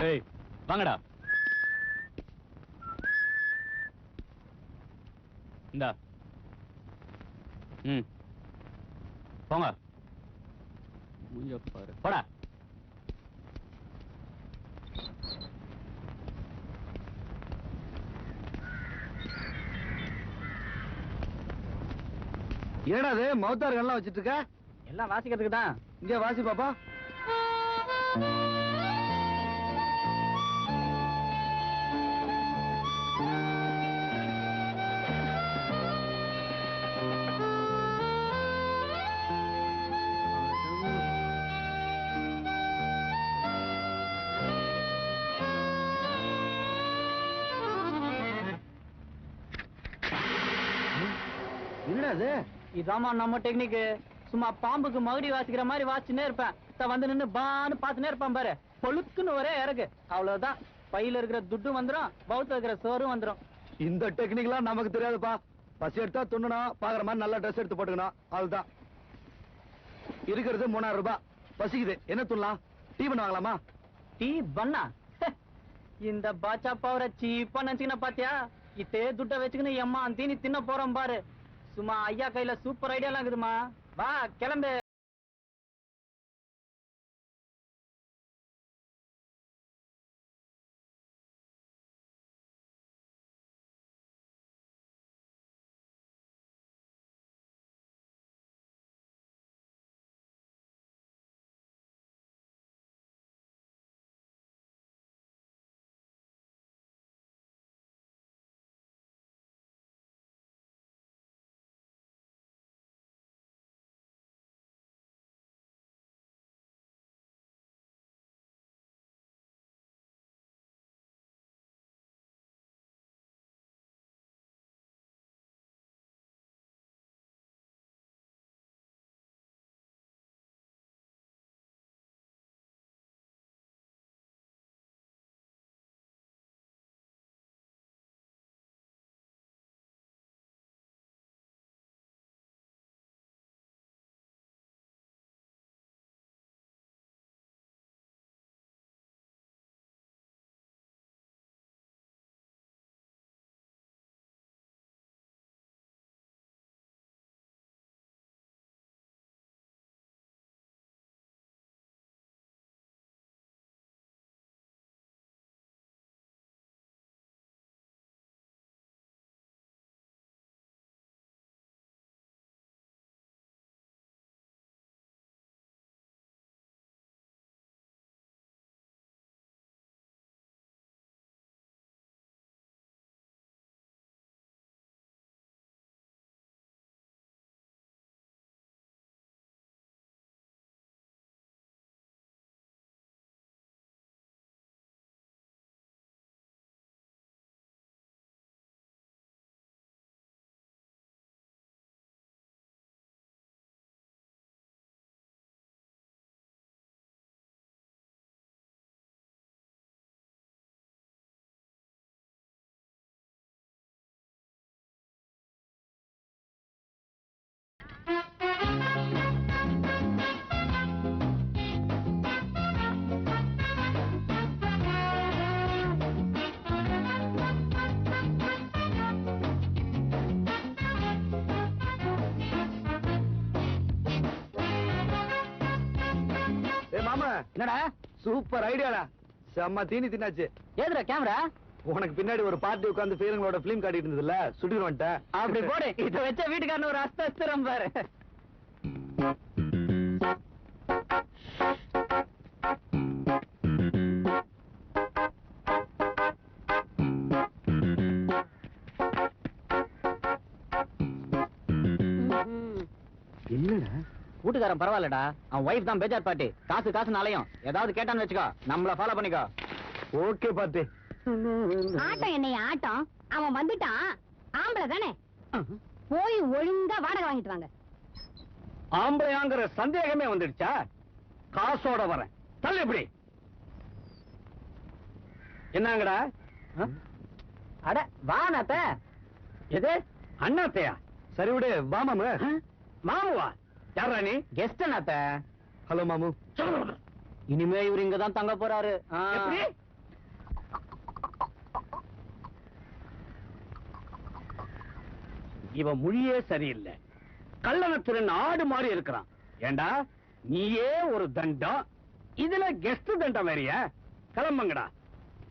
ஏய் வாங்கடா. இந்தா. போங்க. பாரு போடா. ஏடா அது மௌத்தார்கள் வச்சிட்டு இருக்க? எல்லாம் வாசிக்கிறதுக்கு தான். இங்க வாசி பாப்பா. என்னது? இதாமா நம்ம டெக்னிக். சும்மா பாம்புக்கு மகுடி வாசிக்கிற மாதிரி வாசிச்சுனே இருப்பேன். வந்து நின்னு பான்னு பாத்துனே இருப்பான் பாரு. பொழுக்குன்னு ஒரே இறக்கு. அவ்வளவுதான். பையில இருக்கிற துட்டு வந்துரும், பௌத்த இருக்கிற சோறும் வந்துரும். இந்த டெக்னிக்லாம் நமக்கு தெரியாதுப்பா. பசி எடுத்தா துண்ணணும், பாக்குற மாதிரி நல்ல ட்ரெஸ் எடுத்து போட்டுக்கணும், அதுதான். இருக்கிறது 3000 ரூபாய். பசிக்குது, என்ன துண்ணலாம்? டீ பண்ண வாங்கலாமா? டீ பண்ணா? இந்த பாச்சா பவரை சீப்பா நினைச்சுக்கின பாத்தியா? இத்தே துட்ட வச்சுக்கின்னு எம்மா தீனி தின்ன போறோம் பாரு. சும்மா ஐயா கையில சூப்பர் ஐடியாலாம் இருக்குதுமா. வா கிளம்பு. என்னடா சூப்பர் ஐடியாடா. செம்ம தீனி தின்னாச்சு. ஏதுடா கேமரா? உனக்கு பின்னாடி ஒரு பார்ட்டி உட்கார்ந்து ஃபீலிங்களோட பிலிம் காட்டிட்டு இருந்ததுல, சுட்டிட்டு வந்துட்டேன். அப்படி போடு. இத வச்ச வீட்டுக்காரன் ஒரு அஸ்திரம் பாரு. என்னடா வீட்டுக்காரன் பரவாயில்லடா, அவன் வைஃப் தான் பேஜார் பாட்டி. காசு காசு நாளையும் ஏதாவது கேட்டான்னு வச்சுக்கோ, நம்மள ஃபாலோ பண்ணிக்கோ. ஓகே பாட்டி. ஆட்டம் என்னைய ஆட்டம். அவன் வந்துட்டான், ஆம்பளை தானே, போய் ஒழுங்கா வாடகை வாங்கிட்டு வாங்க. ஆம்பளையாங்கிற சந்தேகமே வந்துடுச்சா? காசோட வரேன், தள்ளு. எப்படி என்னங்கடா? அட வா நாத்த. எது அண்ணாத்தையா? சரி விடு, வா மாமு. மாமுவா? யாரா நீ? கெஸ்ட் நாத்த. ஹலோ மாமு. இனிமே இவரு இங்கதான் தங்க போறாரு. எப்படி? இவன் மொழியே சரியில்லை. கள்ளனத்திரன் ஆடு மாதிரி இருக்கிறான். ஏண்டா நீயே ஒரு தண்டம், இதுல கெஸ்ட் தண்டம் வேறியா? கிளம்புங்கடா,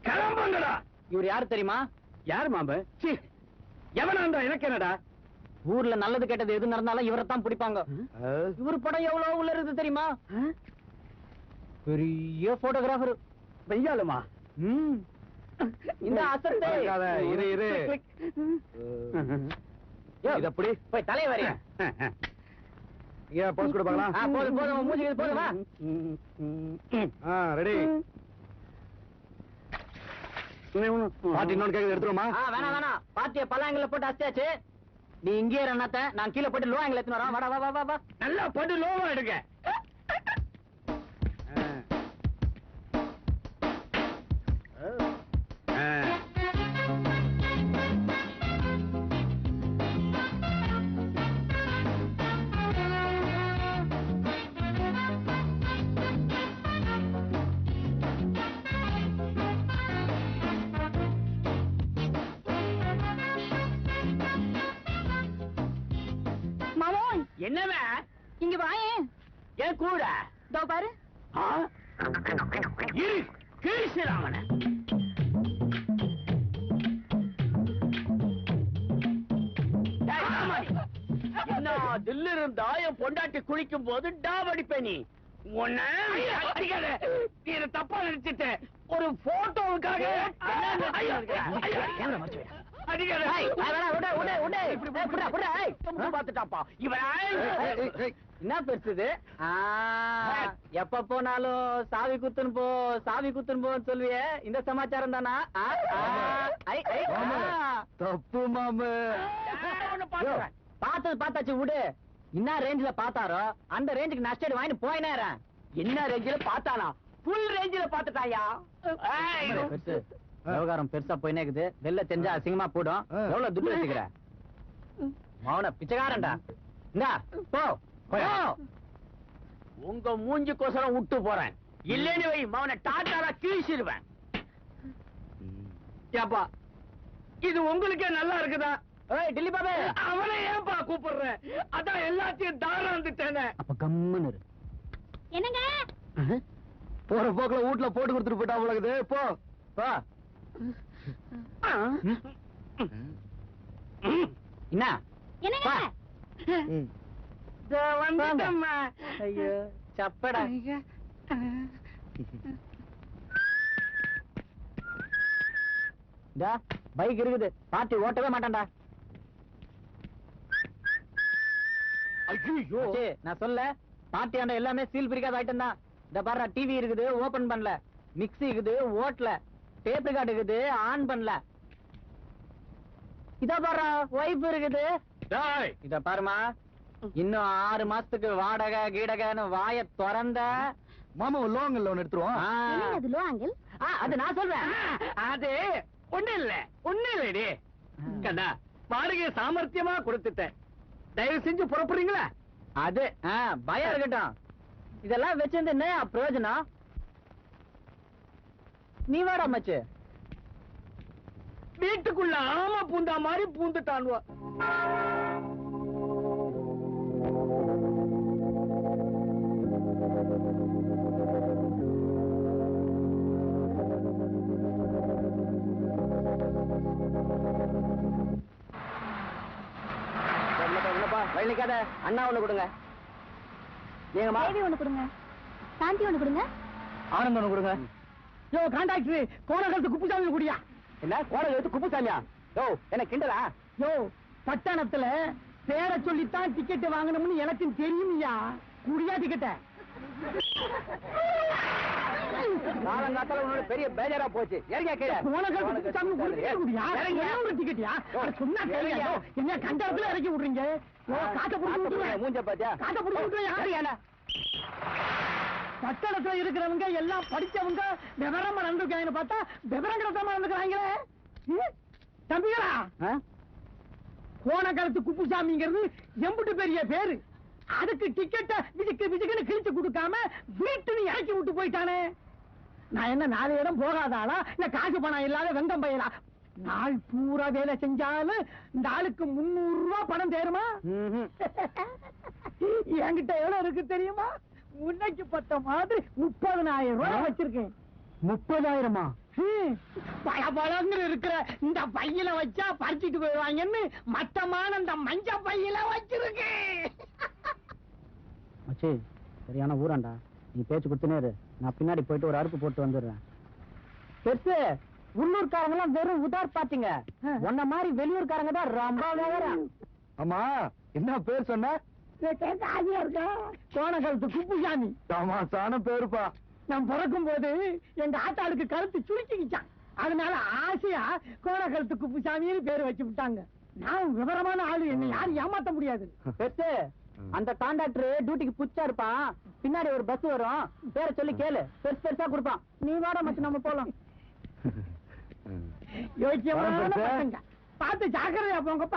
கிளம்புங்கடா. இவர் யாரு தெரியுமா? யார் மாம்பு? எவனா இருந்தா எனக்கு என்னடா? ஊர்ல நல்லது கெட்டது எது நடந்தாலும் இவரைத்தான் பிடிப்பாங்க. இவர் படம் எவ்வளவு உள்ள இருக்குது தெரியுமா? பெரிய போட்டோகிராஃபர். வெய்யாலுமா? இந்த அசத்தை இரு இரு. இத அப்படி போய் தலைய வரையா. ஏன் போஸ் கொடு பார்க்கலாம். போதும் போதும், மூஞ்சி போதும், வா. ரெடி. பாட்டி இன்னொன்னு கேக்குது, எடுத்துருமா? வேணாம் வேணாம், பாட்டிய பல்லாங்கில போட்டு அஸ்தாச்சு. நீ இங்கே ரண்ணாத்த, நான் கீழே போட்டு லோ ஆங்கில எடுத்துன்னு வரேன். வாடா வா வா வா. நல்லா போட்டு லோவா எடுங்க. மாமோன் என்னவே இங்க வாயேன். ஏன் கூட இதோ பாரு. இரு கிழிச்சிராமன. என்ன தில்லு இருந்தா என் பொண்டாட்டி குளிக்கும் போது டாவ் அடிப்பே நீ. உன்னை அடிக்காத. நீ இதை தப்பா நினைச்சிட்ட. ஒரு போட்டோவுக்காக பாத்துட்டாப்பா இவன். என்ன பெருசுது? எப்ப போனாலும் சாவி குத்துன்னு போ, சாவி குத்துன்னு போன்னு சொல்லுவியே, இந்த சமாச்சாரம் தானா? தப்பு மாமு. பார்த்தது பார்த்தாச்சு விடு. என்ன ரேஞ்சில பார்த்தாரோ அந்த ரேஞ்சுக்கு நஷ்டம் வாங்கிட்டு போயினேறேன். என்ன ரேஞ்சில பார்த்தானா? புல் ரேஞ்சில பார்த்துட்டாயா? பெருசு விவகாரம் பெருசா போயினே இருக்குது. வெளில தெரிஞ்சா அசிங்கமா போடும். எவ்வளவு துட்டு வச்சுக்கிற? மௌன பிச்சைக்காரன்டா. இந்தா போ போ. உங்க மூஞ்சிக்கோசரம் விட்டு போறேன். இல்லன்னு வை, மவனை டாட்டாரா கீழ்ச்சிருவேன். ஏப்பா இது உங்களுக்கே நல்லா இருக்குதா? ஏய் டில்லி பாபு, அவனை ஏன்பா கூப்பிடுற? அதான் எல்லாத்தையும் தாரம் வந்துட்டேனே. அப்ப கம்முன்னு இரு. என்னங்க? போற போக்குல வீட்டுல போட்டு கொடுத்துட்டு போயிட்டா அவ்வளவுது. போ போ. என்ன என்னங்க? வந்துட்டம்மா. ஐயோ சப்படா. பைக் இருக்குது, பாட்டி ஓட்டவே மாட்டான்டா. ஐயோ நான் சொல்ல, பாட்டியாண்ட எல்லாமே சீல் பிரிக்காத ஐட்டம் தான். இந்த பாரு, டிவி இருக்குது ஓபன் பண்ணல, மிக்ஸி இருக்குது ஓட்டல, டேப் ரெக்கார்ட் இருக்குது ஆன் பண்ணல. இத பாரு, வைப் இருக்குது. இத பாருமா, இன்னும் 6 மாசத்துக்கு வாடகை கீடகைன்னு வாய திறந்த மாமா லோங்க லோன் எடுத்துருவோம். என்னங்க அது லோ ஆங்கிள்? அது நான் சொல்றேன். அது ஒண்ணு இல்லடி கண்ணா. வாடகை சாமர்த்தியமா கொடுத்துட்டேன். தயவு செஞ்சு புறப்படுறீங்களா? அது பயம் இருக்கட்டும். இதெல்லாம் வச்சிருந்து என்ன பிரயோஜனம்? நீ வாடா மச்சு. வீட்டுக்குள்ள ஆமா பூந்தா மாதிரி பூந்துட்டான்வா. வழிக்காத, அண்ணா ஒண்ணு கொடுங்க. ஏங்கம்மா தேவி ஒண்ணு கொடுங்க, சாந்தி ஒண்ணு கொடுங்க. ஆனந்த் ஒண்ணு கொடுங்க. யோ கான்டாக்டர், கோணகத்து குப்புசாமி குடியா? என்ன கோடை குப்புசாமியா? யோ என்ன கிண்டலா? யோ பட்டணத்துல பேரை சொல்லித்தான் டிக்கெட் வாங்கணும்னு எனக்கு தெரியுமியா. குடியா டிக்கெட்ட? காலங்காத்தால உன்னோட பெரிய பேஜரா போச்சு. இறங்கியா கீழே. கோணகத்து குப்புசாமி குடியா? ஒரு டிக்கெட்டியா? சொன்னா தெரியா? என்ன கண்டத்துல இறக்கி விடுறீங்க? காட்ட புடிச்சு மூஞ்ச பாத்தியா? காட்ட புடிச்சு விட்டுறியா? பட்டணத்துல இருக்கிறவங்க எல்லாம் படிச்சவங்க விவரமா நடந்துருக்காங்கன்னு பார்த்தா விவரம் கிடத்தாம நடந்துக்கிறாங்களே. தம்பிகளா, கோணகலத்து குப்புசாமிங்கிறது எம்புட்டு பெரிய பேரு. அதுக்கு டிக்கெட்ட விஜுக்குன்னு கிழிச்சு கொடுக்காம வீட்டுன்னு இறக்கி விட்டு போயிட்டானே. நான் என்ன 4 இடம் போகாதாளா இல்ல காசு பணம் இல்லாத வெங்கம் பையலா? நாள் பூரா வேலை செஞ்சாலும் இந்த ஆளுக்கு 300 ரூபாய் பணம் தேருமா? என்கிட்ட எவ்வளவு இருக்கு தெரியுமா? முன்னைக்கு பட்ட மாதிரி 30,000 ரூபாய் வச்சிருக்கேன். 30,000மா? பழங்கிற இருக்கிற இந்த பையில வச்சா பறிச்சுட்டு போயிடுவாங்கன்னு மட்டமான இந்த மஞ்ச பையில வச்சிருக்கேன். மச்சி சரியான ஊராண்டா, நீ பேச்சு குத்துனேரு, நான் பின்னாடி போயிட்டு ஒரு அறுப்பு போட்டு வந்துடுறேன். பெருசு உள்ளூர்காரங்க எல்லாம் வெறும் உதார் பாத்தீங்க. உன்ன மாதிரி வெளியூர்காரங்க தான் ரொம்ப வேகரம். ஆமா என்ன பேர் சொன்ன? கோணகழுத்து குப்புசாமி. தமாசான பேருப்பா. நான் பிறக்கும் போது எங்க ஆத்தாளுக்கு கழுத்து சுருக்கிக்கிச்சான். அதனால ஆசையா கோணகழுத்து குப்புசாமின்னு பேரு வச்சு விட்டாங்க. நான் விவரமான ஆளு, என்னை யாரும் ஏமாத்த முடியாது. பெருசு அந்த கான்ட்ராக்டர் டியூட்டிக்கு புச்சா இருப்பான், பின்னாடி ஒரு பஸ் வரும், பேரை சொல்லி கேளு, பெருசு பெருசா கொடுப்பான். நீ வாட மச்சி நம்ம போலாம். யோசியமான வரேன் பெருசு. பசங்க. பார்த்து ஜாக்கிரதையா போங்கப்பா.